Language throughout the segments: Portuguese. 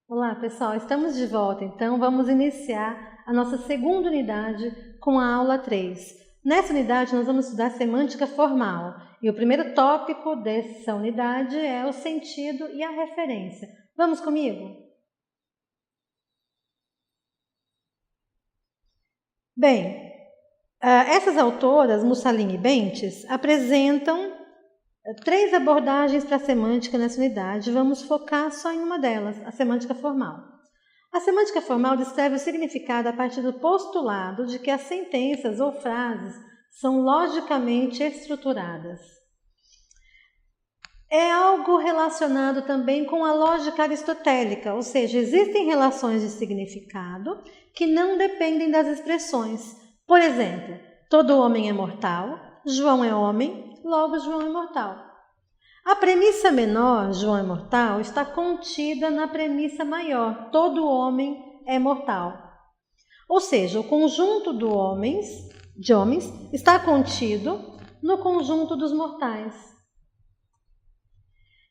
Olá, pessoal, estamos de volta, então vamos iniciar a nossa segunda unidade com a aula 3. Nessa unidade nós vamos estudar semântica formal e o primeiro tópico dessa unidade é o sentido e a referência. Vamos comigo? Bem, essas autoras, Mussalini e Bentes, apresentam 3 abordagens para a semântica nessa unidade. Vamos focar só em uma delas, a semântica formal. A semântica formal descreve o significado a partir do postulado de que as sentenças ou frases são logicamente estruturadas. É algo relacionado também com a lógica aristotélica, ou seja, existem relações de significado que não dependem das expressões. Por exemplo, todo homem é mortal, João é homem, logo João é mortal. A premissa menor, João é mortal, está contida na premissa maior, todo homem é mortal. Ou seja, o conjunto de homens está contido no conjunto dos mortais.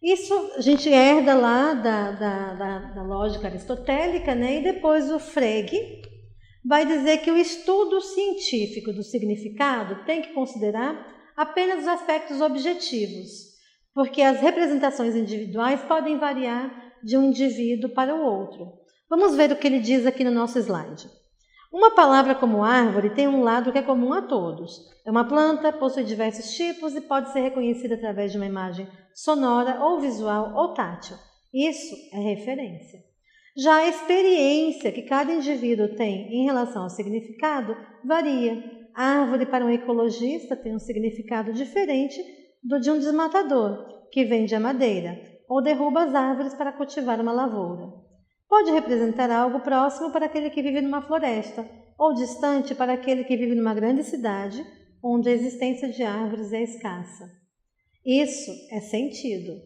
Isso a gente herda lá da lógica aristotélica, né? E depois o Frege vai dizer que o estudo científico do significado tem que considerar apenas os aspectos objetivos, porque as representações individuais podem variar de um indivíduo para o outro. Vamos ver o que ele diz aqui no nosso slide. Uma palavra como árvore tem um lado que é comum a todos. É uma planta, possui diversos tipos e pode ser reconhecida através de uma imagem sonora ou visual ou tátil. Isso é referência. Já a experiência que cada indivíduo tem em relação ao significado varia. A árvore para um ecologista tem um significado diferente do de um desmatador, que vende a madeira, ou derruba as árvores para cultivar uma lavoura. Pode representar algo próximo para aquele que vive numa floresta, ou distante para aquele que vive numa grande cidade, onde a existência de árvores é escassa. Isso é sentido.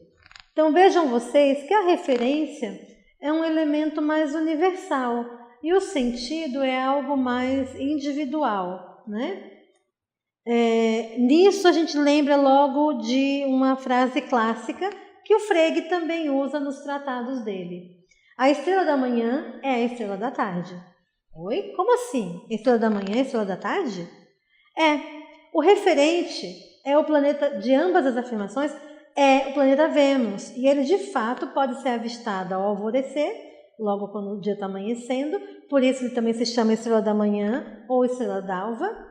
Então vejam vocês que a referência é um elemento mais universal e o sentido é algo mais individual, né? Nisso a gente lembra logo de uma frase clássica que o Frege também usa nos tratados dele. A estrela da manhã é a estrela da tarde. Oi? Como assim? Estrela da manhã é a estrela da tarde? O referente é o planeta de ambas as afirmações, é o planeta Vênus, e ele de fato pode ser avistado ao alvorecer, logo quando o dia está amanhecendo, por isso ele também se chama estrela da manhã ou estrela d'alva.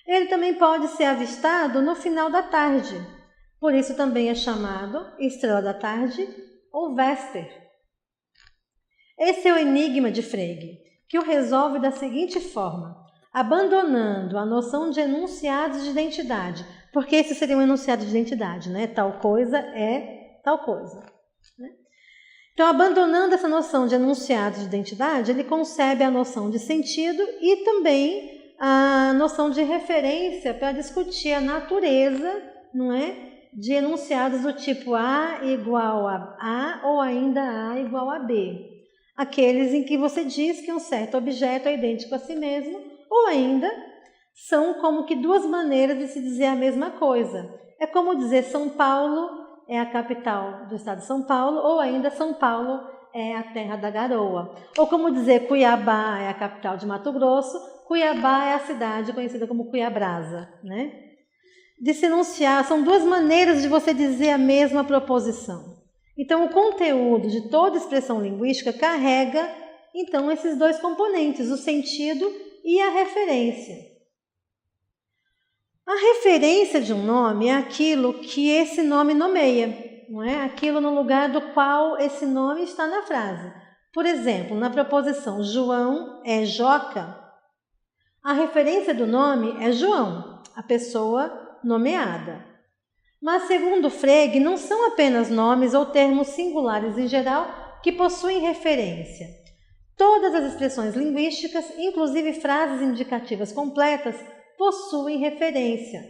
Ele também pode ser avistado no final da tarde, por isso também é chamado estrela da tarde ou vesper. Esse é o enigma de Frege, que o resolve da seguinte forma, abandonando a noção de enunciados de identidade, porque esse seria um enunciado de identidade, né? Tal coisa é tal coisa. Né? Então, abandonando essa noção de enunciados de identidade, ele concebe a noção de sentido e também a noção de referência para discutir a natureza, não é? De enunciados do tipo A igual a A ou ainda A igual a B. Aqueles em que você diz que um certo objeto é idêntico a si mesmo, ou ainda são como que 2 maneiras de se dizer a mesma coisa. É como dizer São Paulo é a capital do estado de São Paulo, ou ainda São Paulo é a terra da garoa. Ou como dizer Cuiabá é a capital de Mato Grosso, Cuiabá é a cidade conhecida como Cuiabrasa, né? De se enunciar, são 2 maneiras de você dizer a mesma proposição. Então, o conteúdo de toda expressão linguística carrega, então, esses 2 componentes, o sentido e a referência. A referência de um nome é aquilo que esse nome nomeia, não é? Aquilo no lugar do qual esse nome está na frase. Por exemplo, na proposição João é Joca, a referência do nome é João, a pessoa nomeada. Mas, segundo Frege, não são apenas nomes ou termos singulares em geral que possuem referência. Todas as expressões linguísticas, inclusive frases indicativas completas, possuem referência.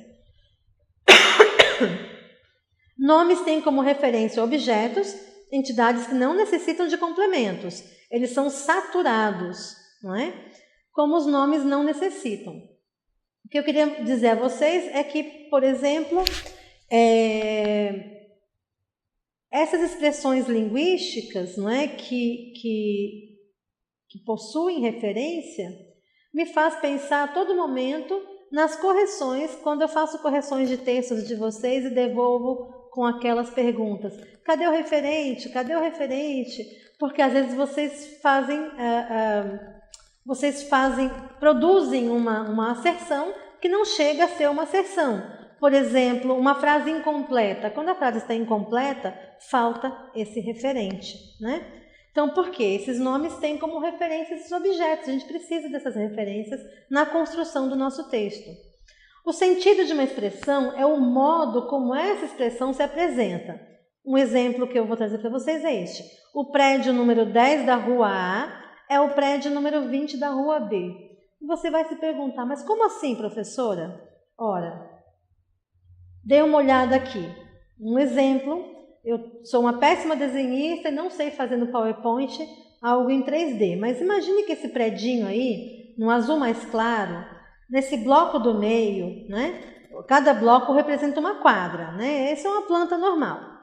Nomes têm como referência objetos, entidades que não necessitam de complementos. Eles são saturados, não é? Como os nomes não necessitam. O que eu queria dizer a vocês é que, por exemplo, essas expressões linguísticas, não é, que possuem referência, me faz pensar a todo momento nas correções, quando eu faço correções de textos de vocês e devolvo com aquelas perguntas. Cadê o referente? Cadê o referente? Porque às vezes produzem uma asserção que não chega a ser uma asserção. Por exemplo, uma frase incompleta. Quando a frase está incompleta, falta esse referente, né? Então, por quê? Esses nomes têm como referência esses objetos. A gente precisa dessas referências na construção do nosso texto. O sentido de uma expressão é o modo como essa expressão se apresenta. Um exemplo que eu vou trazer para vocês é este. O prédio número 10 da rua A é o prédio número 20 da rua B. E você vai se perguntar, mas como assim, professora? Ora, dê uma olhada aqui. Um exemplo, eu sou uma péssima desenhista e não sei fazer no PowerPoint algo em 3D, mas imagine que esse predinho aí, no azul mais claro, nesse bloco do meio, né? Cada bloco representa uma quadra, né? Essa é uma planta normal.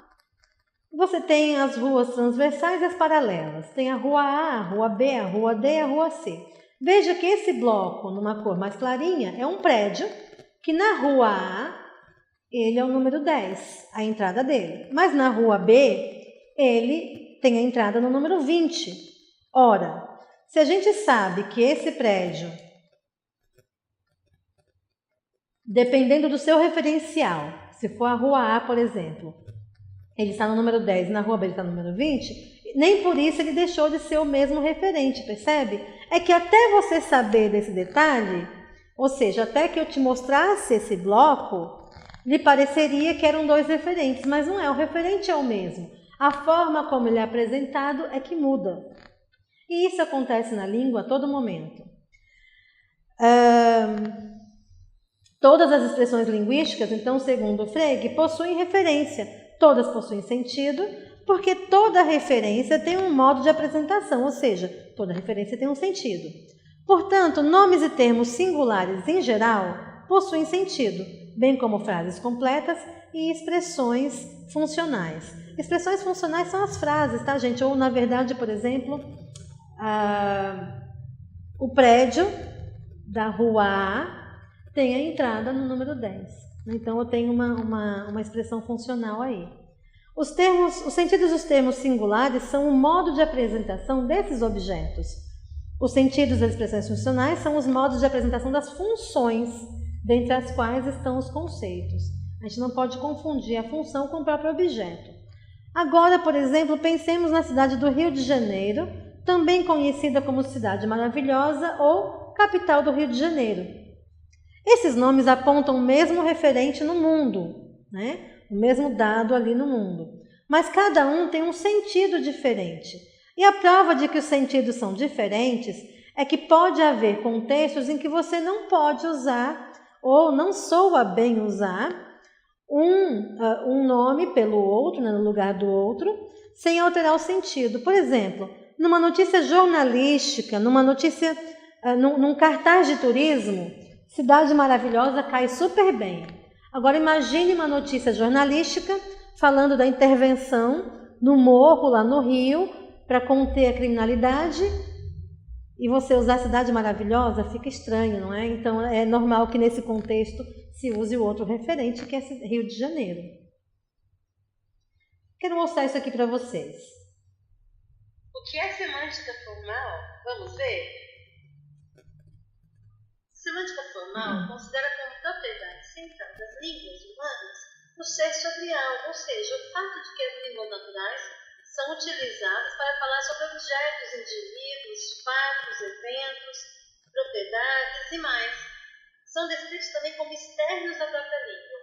Você tem as ruas transversais e as paralelas. Tem a rua A, a rua B, a rua D e a rua C. Veja que esse bloco, numa cor mais clarinha, é um prédio que na rua A, ele é o número 10, a entrada dele. Mas na rua B, ele tem a entrada no número 20. Ora, se a gente sabe que esse prédio, dependendo do seu referencial, se for a rua A, por exemplo, ele está no número 10 e na rua B ele está no número 20, nem por isso ele deixou de ser o mesmo referente, percebe? É que até você saber desse detalhe, ou seja, até que eu te mostrasse esse bloco, lhe pareceria que eram dois referentes, mas não é, o referente é o mesmo. A forma como ele é apresentado é que muda. E isso acontece na língua a todo momento. Todas as expressões linguísticas, então, segundo Frege, possuem referência. Todas possuem sentido, porque toda referência tem um modo de apresentação, ou seja, toda referência tem um sentido. Portanto, nomes e termos singulares, em geral, possuem sentido, bem como frases completas e expressões funcionais. Expressões funcionais são as frases, tá, gente? Ou, na verdade, por exemplo, o prédio da rua A tem a entrada no número 10. Então, eu tenho uma expressão funcional aí. Os sentidos dos termos singulares são o modo de apresentação desses objetos. Os sentidos das expressões funcionais são os modos de apresentação das funções, dentre as quais estão os conceitos. A gente não pode confundir a função com o próprio objeto. Agora, por exemplo, pensemos na cidade do Rio de Janeiro, também conhecida como Cidade Maravilhosa ou capital do Rio de Janeiro. Esses nomes apontam o mesmo referente no mundo, né? O mesmo dado ali no mundo. Mas cada um tem um sentido diferente. E a prova de que os sentidos são diferentes é que pode haver contextos em que você não pode usar ou não soa bem usar um nome pelo outro, né, no lugar do outro, sem alterar o sentido. Por exemplo, numa notícia jornalística, num cartaz de turismo, Cidade Maravilhosa cai super bem. Agora imagine uma notícia jornalística falando da intervenção no morro, lá no Rio, para conter a criminalidade, e você usar Cidade Maravilhosa fica estranho, não é? Então é normal que nesse contexto se use o outro referente, que é Rio de Janeiro. Quero mostrar isso aqui para vocês. O que é semântica formal? Vamos ver? Semântica formal considera como propriedade central das línguas humanas o ser sobre algo, ou seja, o fato de que as línguas naturais são utilizadas para falar sobre objetos, indivíduos, fatos, eventos, propriedades e mais. São descritos também como externos da própria língua.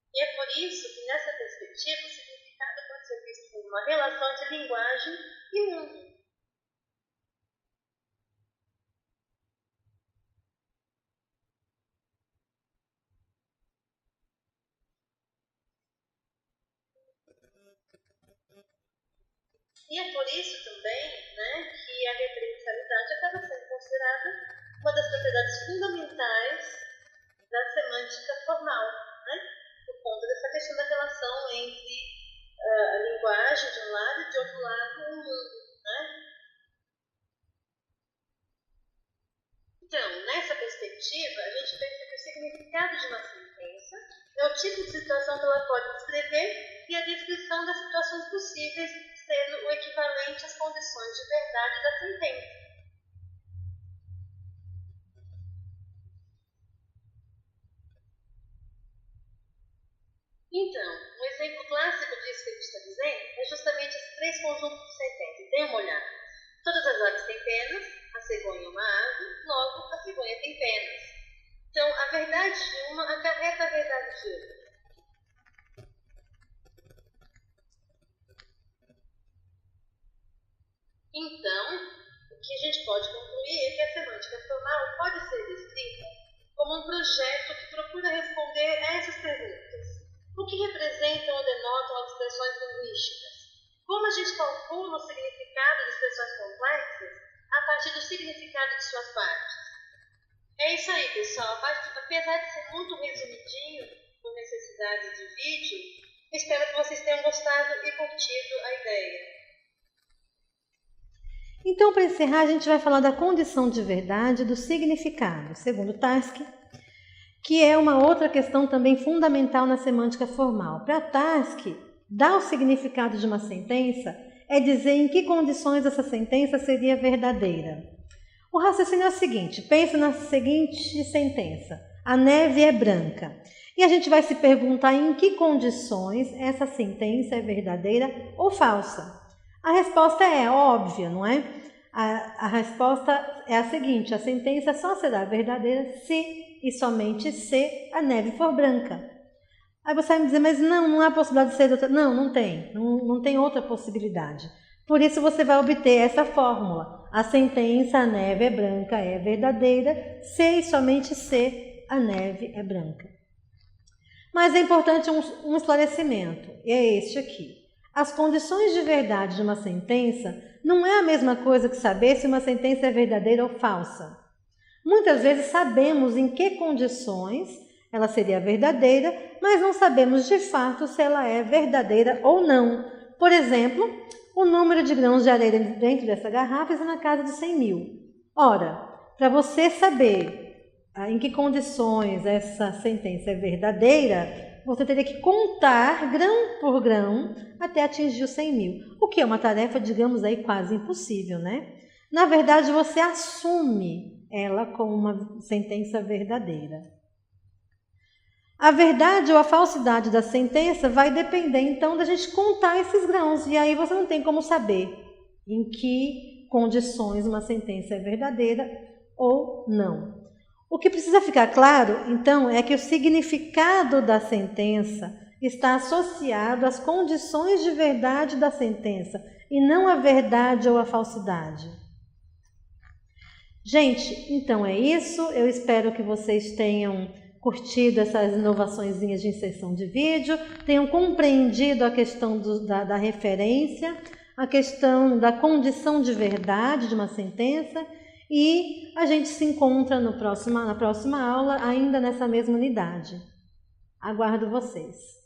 E é por isso que, nessa perspectiva, o significado pode ser visto como uma relação de linguagem e mundo. E é por isso também, né, que a referencialidade acaba sendo considerada uma das propriedades fundamentais da semântica formal, né, por conta dessa questão da relação entre a linguagem de um lado e de outro lado o mundo, né? Então, nessa perspectiva, a gente pensa que o significado de uma sentença é o tipo de situação que ela pode descrever e a descrição das situações possíveis sendo o equivalente às condições de verdade da sentença. Então, um exemplo clássico disso que a gente está dizendo é justamente esses três conjuntos de sentenças. Dê uma olhada. Todas as aves têm penas, a cegonha é uma ave, logo a cegonha tem penas. Então, a verdade de uma acarreta a verdade de outra. Então, o que a gente pode concluir é que a semântica formal pode ser descrita como um projeto que procura responder a essas perguntas. O que representam ou denotam as expressões linguísticas? Como a gente calcula o significado de expressões complexas a partir do significado de suas partes? É isso aí, pessoal. Apesar de ser muito resumidinho, por necessidade de vídeo, espero que vocês tenham gostado e curtido a ideia. Então, para encerrar, a gente vai falar da condição de verdade do significado, segundo Tarski, que é uma outra questão também fundamental na semântica formal. Para Tarski, dar o significado de uma sentença é dizer em que condições essa sentença seria verdadeira. O raciocínio é o seguinte: pensa na seguinte sentença: a neve é branca. E a gente vai se perguntar em que condições essa sentença é verdadeira ou falsa. A resposta é óbvia, não é? A resposta é a seguinte: a sentença só será verdadeira se e somente se a neve for branca. Aí você vai me dizer, mas não há possibilidade de ser outra. Não tem. Não tem outra possibilidade. Por isso você vai obter essa fórmula. A sentença a neve é branca é verdadeira se e somente se a neve é branca. Mas é importante um esclarecimento. E é este aqui. As condições de verdade de uma sentença não é a mesma coisa que saber se uma sentença é verdadeira ou falsa. Muitas vezes sabemos em que condições ela seria verdadeira, mas não sabemos de fato se ela é verdadeira ou não. Por exemplo, o número de grãos de areia dentro dessa garrafa está na casa de 100 mil. Ora, para você saber em que condições essa sentença é verdadeira, você teria que contar grão por grão até atingir os 100 mil, o que é uma tarefa, digamos aí, quase impossível, né? Na verdade, você assume ela como uma sentença verdadeira. A verdade ou a falsidade da sentença vai depender, então, da gente contar esses grãos, e aí você não tem como saber em que condições uma sentença é verdadeira ou não. O que precisa ficar claro, então, é que o significado da sentença está associado às condições de verdade da sentença e não à verdade ou à falsidade. Gente, então é isso. Eu espero que vocês tenham curtido essas inovaçõezinhas de inserção de vídeo, tenham compreendido a questão da referência, a questão da condição de verdade de uma sentença, e a gente se encontra na próxima aula, ainda nessa mesma unidade. Aguardo vocês.